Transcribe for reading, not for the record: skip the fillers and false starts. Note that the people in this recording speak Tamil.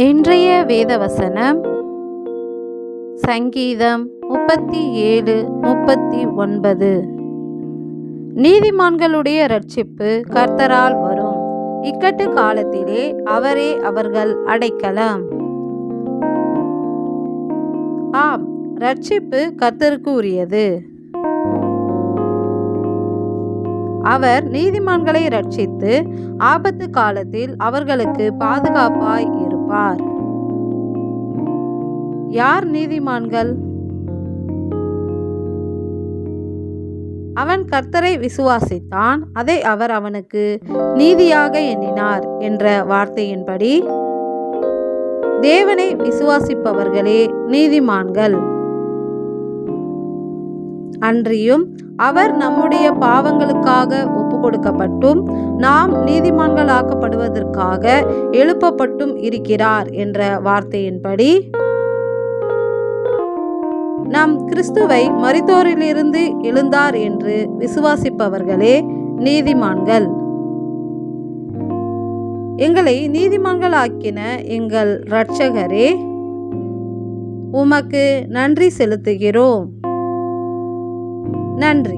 இன்றைய வேதவசனம் சங்கீதம் 37:39. நீதிமான்களுடைய இரட்சிப்பு கர்த்தரால் வரும், இக்கட்டு காலத்திலே அவரே அவர்கள் அடைக்கலம். ஆம், இரட்சிப்பு கர்த்தருக்கு உரியது. அவர் நீதிமான்களை இரட்சித்து ஆபத்து காலத்தில் அவர்களுக்கு பாதுகாப்பாய் இருப்பார். யார் நீதிமான்கள்? அவன் கர்த்தரை விசுவாசித்தான், அதை அவர் அவனுக்கு நீதியாக எண்ணினார் என்ற வார்த்தையின்படி தேவனை விசுவாசிப்பவர்களே நீதிமான்கள். அன்றியும் அவர் நம்முடைய பாவங்களுக்காக ஒப்பு கொடுக்கப்பட்டும் நாம் நீதிமான்களாக்கப்படுவதற்காக எழுப்பப்பட்டும் இருக்கிறார் என்ற வார்த்தையின்படி நாம் கிறிஸ்துவை மரித்தோரிலிருந்து எழுந்தார் என்று விசுவாசிப்பவர்களே நீதிமான்கள். எங்களை நீதிமான்கள் ஆக்கின எங்கள் இரட்சகரே, உமக்கு நன்றி செலுத்துகிறோம். நன்றி.